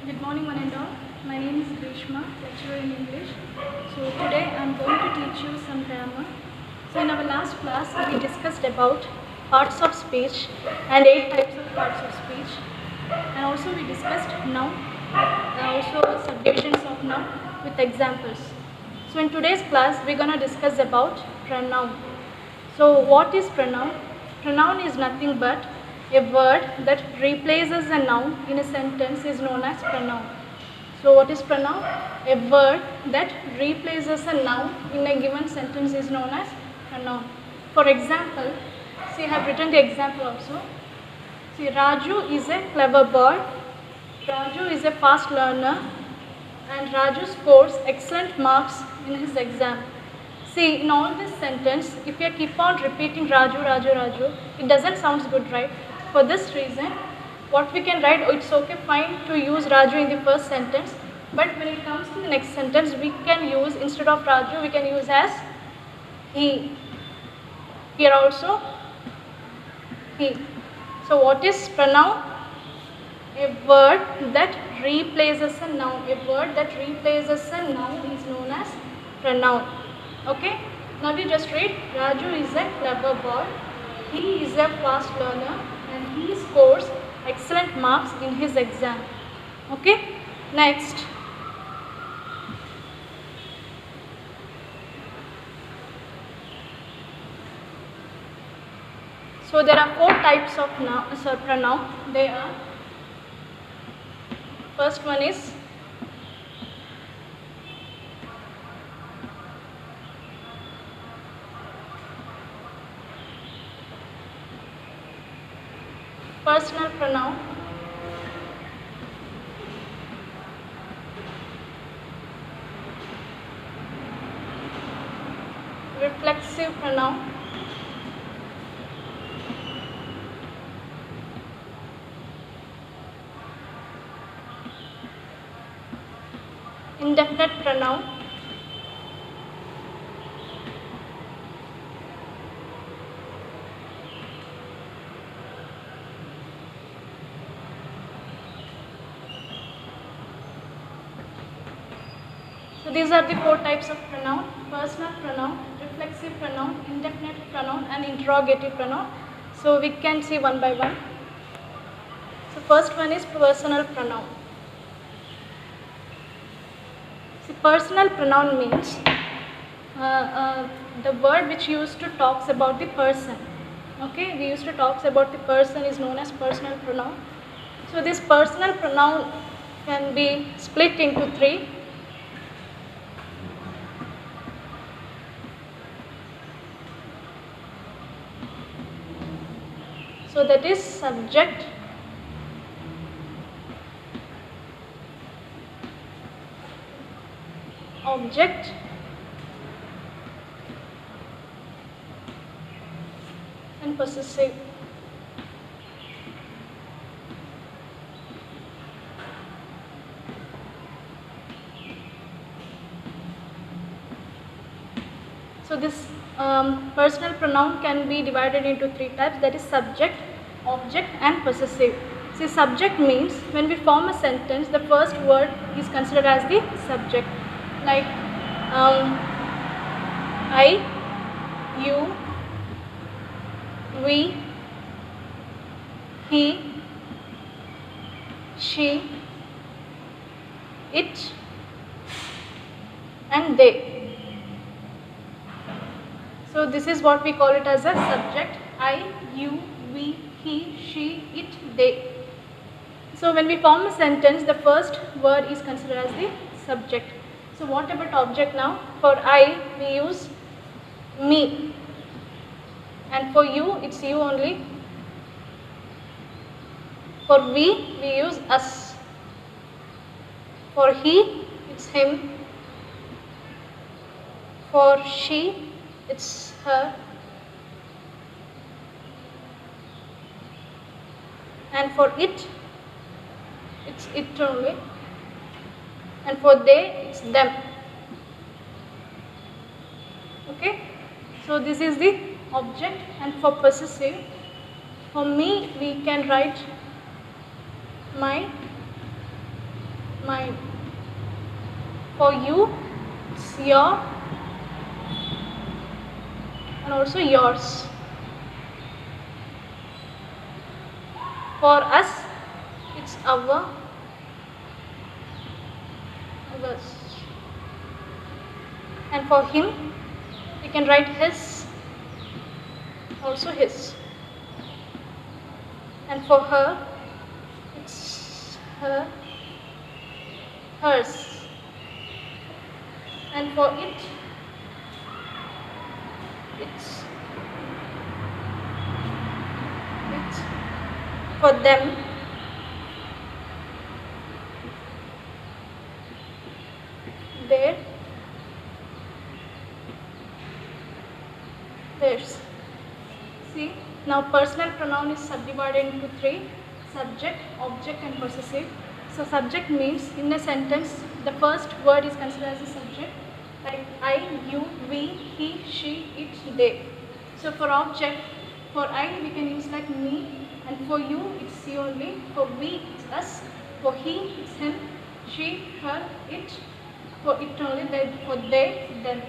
Good morning, one and all. My name is Grishma, lecturer in English. So today I am going to teach you some grammar. So in our last class we discussed about parts of speech and 8 types of parts of speech, and also we discussed noun, also subdivisions of noun with examples. So in today's class we're going to discuss about pronoun. So what is pronoun? Pronoun is nothing but a word that replaces a noun in a sentence is known as pronoun. So what is pronoun? A word that replaces a noun in a given sentence is known as pronoun. For example, see I have written the example also. See, Raju is a clever boy, Raju is a fast learner, and Raju scores excellent marks in his exam. See, in all this sentence, if you keep on repeating Raju, Raju, Raju, it doesn't sound good, right? For this reason, what we can write, it's okay, fine to use Raju in the first sentence, but when it comes to the next sentence, we can use, instead of Raju, we can use as he. Here also, he. So what is pronoun? A word that replaces a noun. A word that replaces a noun is known as pronoun. Okay? Now we just read, Raju is a clever boy, he is a fast learner, and he scores excellent marks in his exam. Okay? Next. So there are 4 types of pronoun. They are, first one is personal pronoun, reflexive pronoun, indefinite pronoun, so these are the 4 types of pronoun: personal pronoun, reflexive pronoun, indefinite pronoun, and interrogative pronoun. So we can see one by one. So first one is personal pronoun. See, personal pronoun means the word which used to talks about the person. Okay, we used to talks about the person is known as personal pronoun. So this personal pronoun can be split into 3. So that is subject, object, and possessive. So this personal pronoun can be divided into 3 types, that is subject, object, and possessive. See, subject means when we form a sentence, the first word is considered as the subject. Like I, you, we, he, she, it, and they. So this is what we call it as a subject: I, you, we, he, she, it, they. So when we form a sentence, the first word is considered as the subject. So what about object now? For I, we use me, and for you, it's you only. For we use us. For he, it's him. For she, it's her. And for it, it's it only. And for they, it's them. Okay? So this is the object. And for possessive, for me, we can write my, mine. For you, it's your and also yours. For us, it's ours. And for him, we can write his, also his. And for her, it's her, hers. And for it's for them, their, theirs. See, now personal pronoun is subdivided into three: subject, object and possessive. So subject means in a sentence the first word is considered as a subject, like I, you, we, he, she, it, they. So for object, for I we can use like me, and for you it's you only, for we it's us, for he it's him, she, her, it, for it only, then for they, them.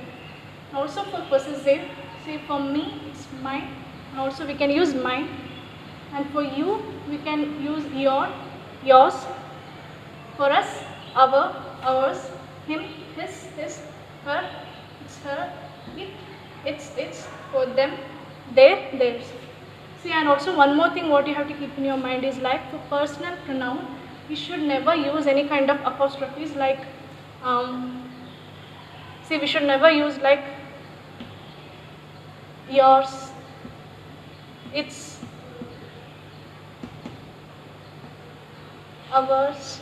Also for possessive, say for me it's mine, and also we can use mine, and for you we can use your, yours, for us our, ours, him, his, her, it's her, it, it's, for them, their, theirs. See, and also one more thing what you have to keep in your mind is like for personal pronoun, we should never use any kind of apostrophes like, see, we should never use like yours, it's, ours.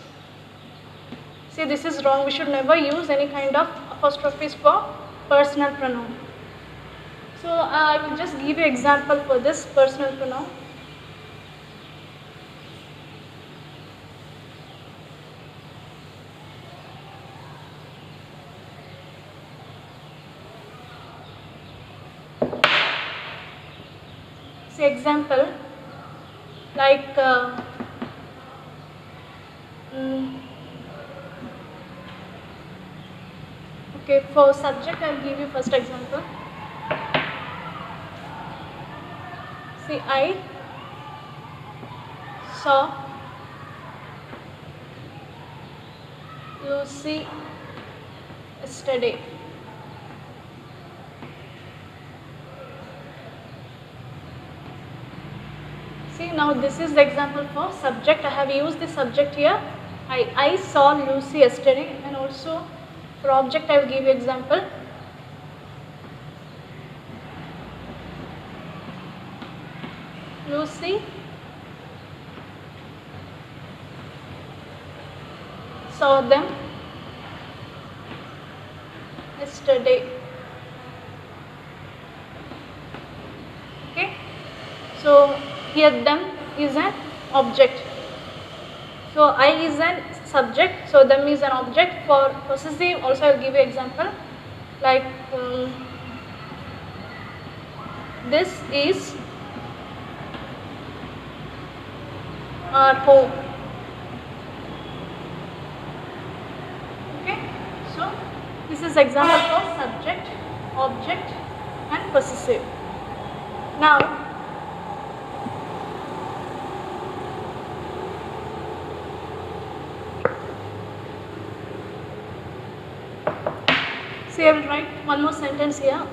See, this is wrong. We should never use any kind of apostrophes for personal pronoun. So I will just give you example for this personal pronoun. Say example like okay, for subject I'll give you first example. See, I saw Lucy yesterday. See, now this is the example for subject. I have used the subject here. I saw Lucy yesterday, and also for object I will give you example. Lucy saw them yesterday. Okay, so here them is an object. So I is an subject, so them is an object. For possessive also I will give you example like this is our home. Okay, so this is example for subject, object and possessive. Now see, I will write one more sentence here.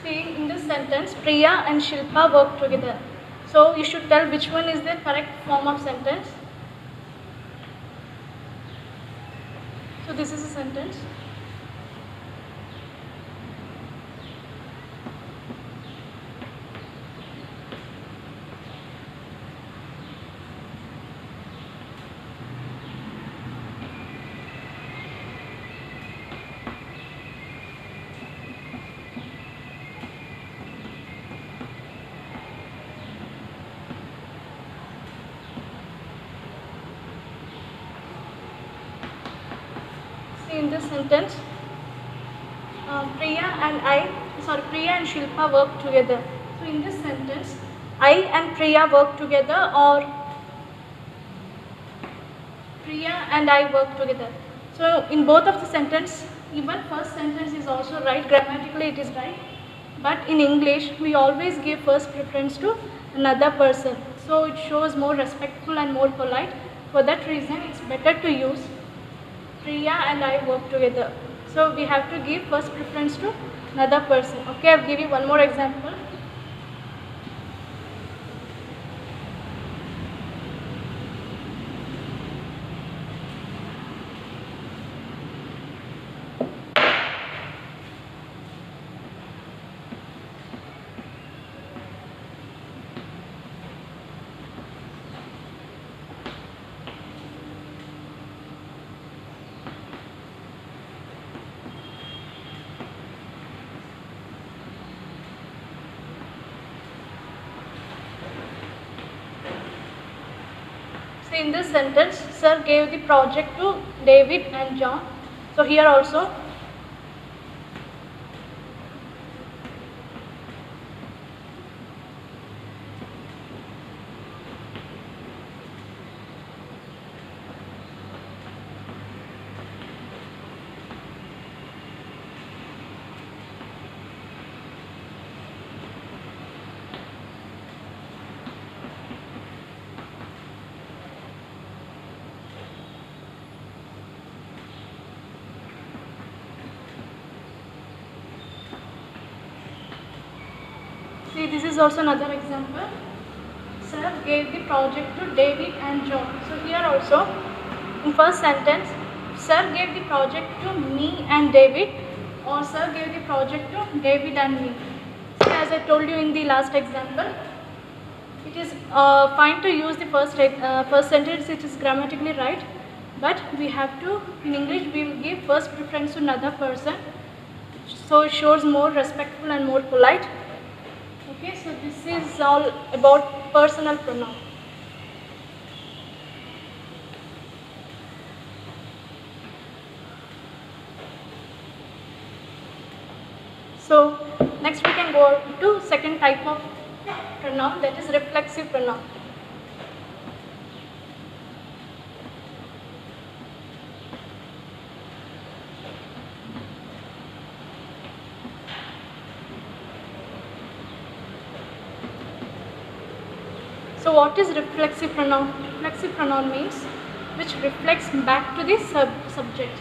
See, in this sentence, Priya and Shilpa work together. So you should tell which one is the correct form of sentence. So this is a sentence. this sentence, Priya and Shilpa work together. So in this sentence, I and Priya work together, or Priya and I work together. So in both of the sentence, even first sentence is also right, grammatically it is right. But in English, we always give first preference to another person. So it shows more respectful and more polite. For that reason, it's better to use Priya and I work together. So we have to give first preference to another person. Okay, I'll give you one more example. So in this sentence, sir gave the project to David and John. So here also, see, this is also another example. Sir gave the project to David and John. So here also, in first sentence, sir gave the project to me and David, or sir gave the project to David and me. So as I told you in the last example, it is fine to use the first sentence, it is grammatically right, but we have to, in English, we will give first preference to another person. So it shows more respectful and more polite. Okay, so this is all about personal pronoun. So next we can go to second type of pronoun, that is reflexive pronoun. So what is reflexive pronoun? Reflexive pronoun means which reflects back to the subject.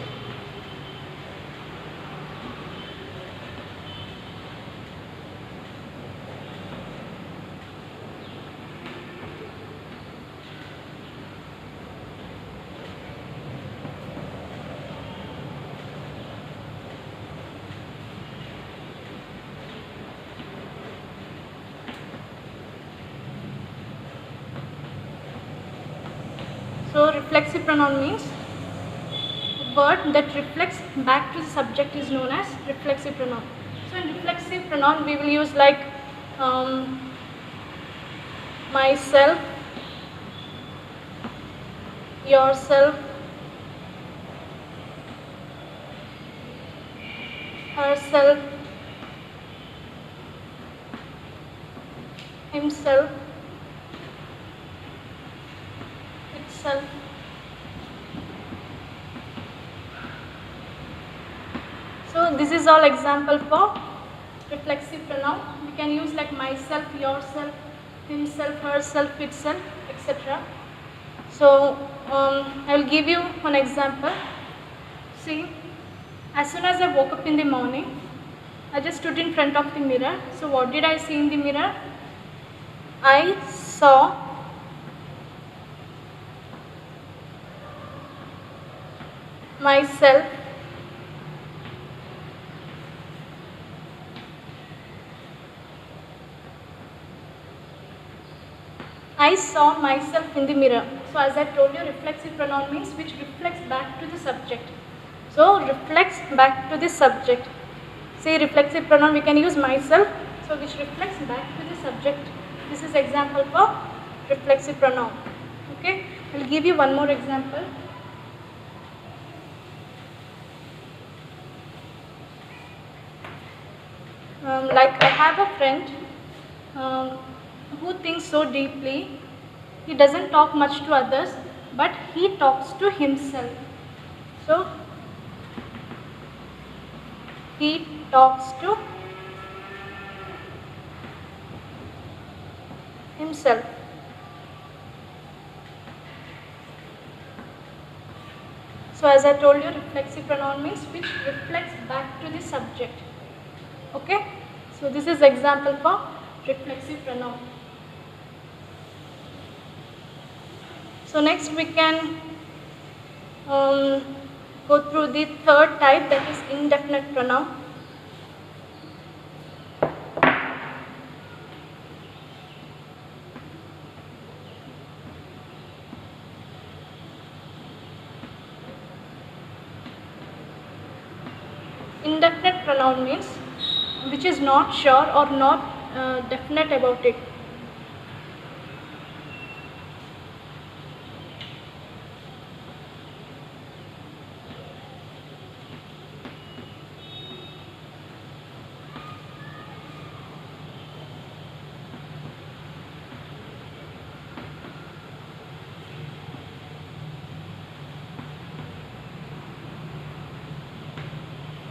So reflexive pronoun means a word that reflects back to the subject is known as reflexive pronoun. So in reflexive pronoun we will use like myself, yourself, herself, himself, itself. So this is all example for reflexive pronoun. We can use like myself, yourself, himself, herself, itself, etc. So I will give you one example. See, as soon as I woke up in the morning, I just stood in front of the mirror. So what did I see in the mirror? I saw myself I saw myself in the mirror. So as I told you, reflexive pronoun means which reflects back to the subject. So reflects back to the subject. See, reflexive pronoun we can use myself, so which reflects back to the subject. This is example for reflexive pronoun. Okay, I will give you one more example. Like I have a friend um, who thinks so deeply. He doesn't talk much to others, but he talks to himself. So he talks to himself. So as I told you, reflexive pronoun means which reflects back to the subject. Okay? So this is example for reflexive pronoun. So next we can go through the third type, that is indefinite pronoun. Indefinite pronoun means which is not sure or not definite about it.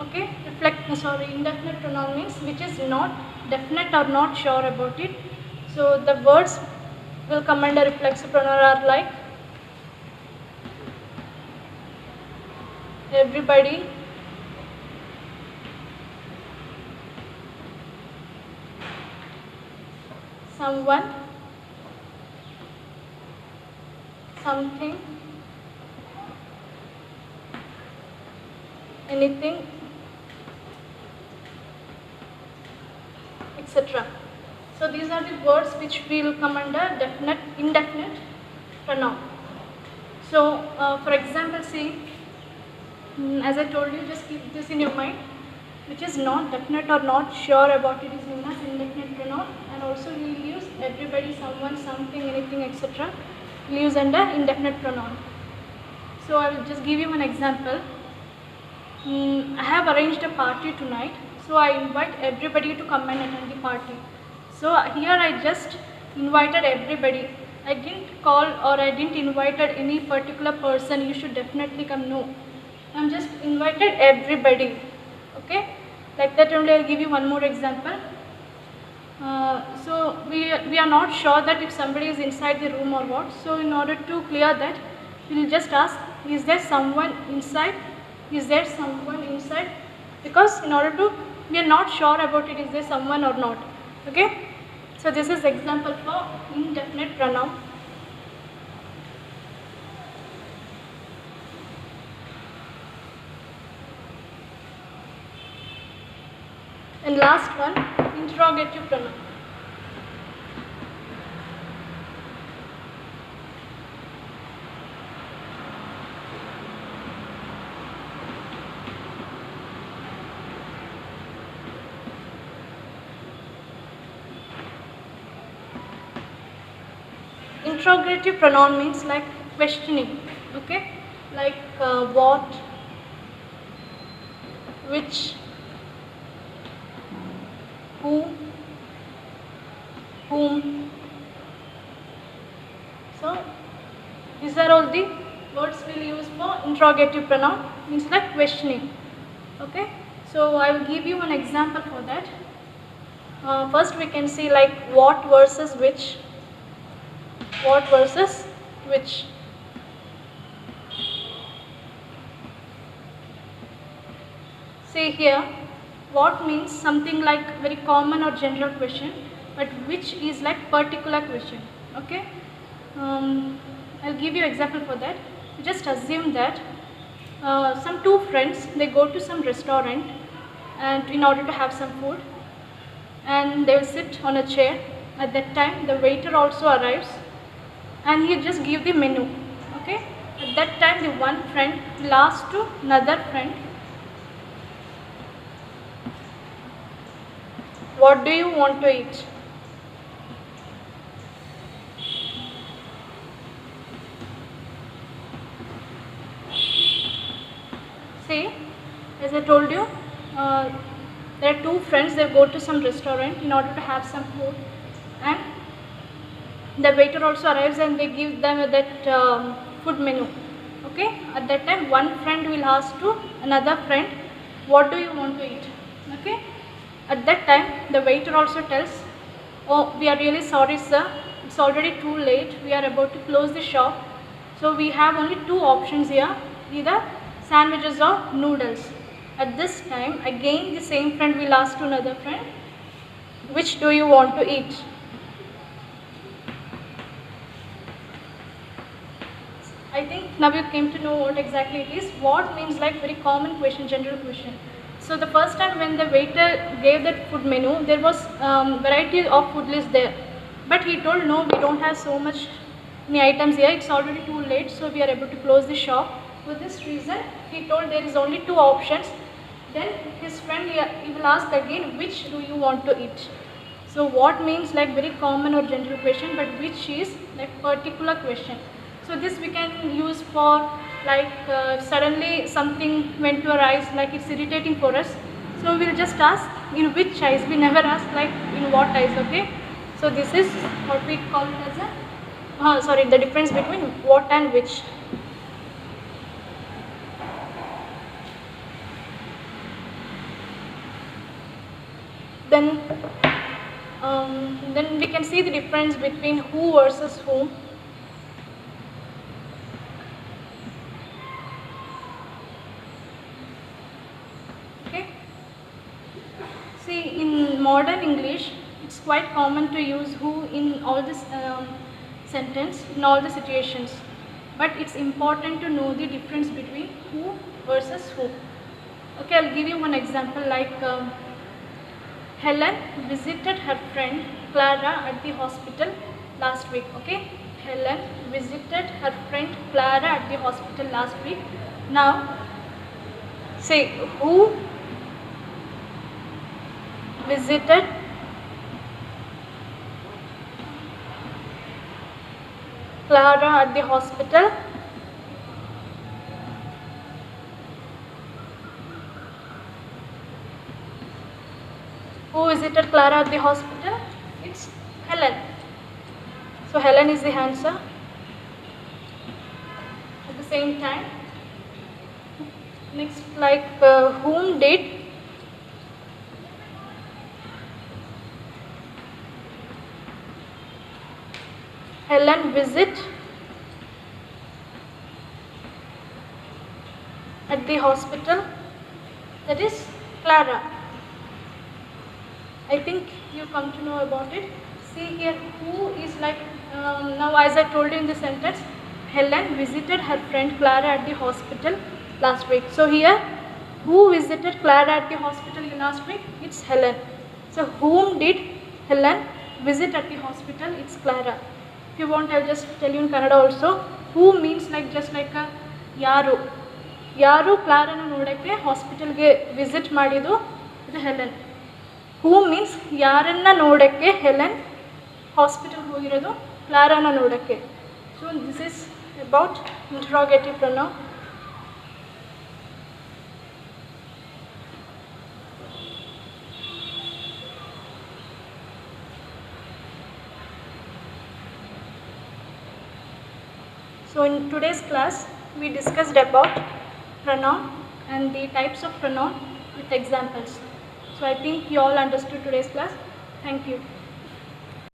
Okay, indefinite pronoun means which is not definite or not sure about it. So the words will come under reflexive pronoun are like everybody, someone, something, anything, etc. So these are the words which will come under indefinite pronoun. So for example, see, as I told you, just keep this in your mind. Which is not definite or not sure about it is known as indefinite pronoun, and also we will use everybody, someone, something, anything, etc. We will use under indefinite pronoun. So I will just give you an example. I have arranged a party tonight, so I invite everybody to come and attend the party. So here I just invited everybody. I didn't call or I didn't invited any particular person, you should definitely come. No, I'm just invited everybody. Okay, like that only. I'll give you one more example. So we are not sure that if somebody is inside the room or what. So in order to clear that, we will just ask, is there someone inside? Is there someone inside? Because in order to, we are not sure about it, is there someone or not. Okay. So this is example for indefinite pronoun. And last one, interrogative pronoun. Interrogative pronoun means like questioning. Okay, like what, which, who, whom. So these are all the words we'll use for interrogative pronoun, means like questioning. Okay, so I will give you an example for that. First we can see like what versus which. What versus which. See here, what means something like very common or general question, but which is like particular question. Okay, I'll give you example for that. Just assume that some two friends, they go to some restaurant and in order to have some food, and they will sit on a chair. At that time the waiter also arrives and he just give the menu. Okay, at that time the one friend will ask to another friend, what do you want to eat? See, as I told you, there are two friends, they go to some restaurant in order to have some food, and the waiter also arrives and they give them that food menu. Okay, at that time one friend will ask to another friend, what do you want to eat? Okay, at that time the waiter also tells, oh, we are really sorry sir, it's already too late, we are about to close the shop, so we have only two options here, either sandwiches or noodles. At this time again the same friend will ask to another friend, which do you want to eat? I think now you came to know what exactly it is. What means like very common question, general question. So the first time when the waiter gave that food menu, there was variety of food list there. But he told, no, we don't have so much many items here. It's already too late, so we are able to close the shop. For this reason, he told there is only two options. Then his friend, he will ask again, which do you want to eat? So what means like very common or general question, but which is like particular question. So this we can use for like suddenly something went to our eyes, like it's irritating for us. So we'll just ask in which eyes. We never ask like in what eyes. Okay. So this is what we call it as a the difference between what and which. Then we can see the difference between who versus whom. Okay. See, in modern English, it's quite common to use who in all this sentence, in all the situations. But it's important to know the difference between who versus who. Okay, I'll give you one example like Helen visited her friend Clara at the hospital last week. Okay, Helen visited her friend Clara at the hospital last week. Now, say who visited Clara at the hospital Who visited Clara at the hospital? It's Helen. So Helen is the answer. At the same time, next like whom did Helen visit at the hospital? That is Clara. I think you come to know about it. See here, who is like, now as I told you in the sentence, Helen visited her friend Clara at the hospital last week. So here, who visited Clara at the hospital last week? It's Helen. So whom did Helen visit at the hospital? It's Clara. If you want, I'll just tell you in Kannada also. Who means like just like a yaru. Yaru Clara na nodakke hospital ge visit ಮಾಡಿದ್ದು ಇದು Helen. Who means ಯಾರನ್ನ ನೋಡಕ್ಕೆ Helen hospital ಹೋಗಿರೋದು Clara ನೋಡಕ್ಕೆ. So this is about interrogative pronoun. So in today's class we discussed about pronoun and the types of pronoun with examples. So I think you all understood today's class. Thank you.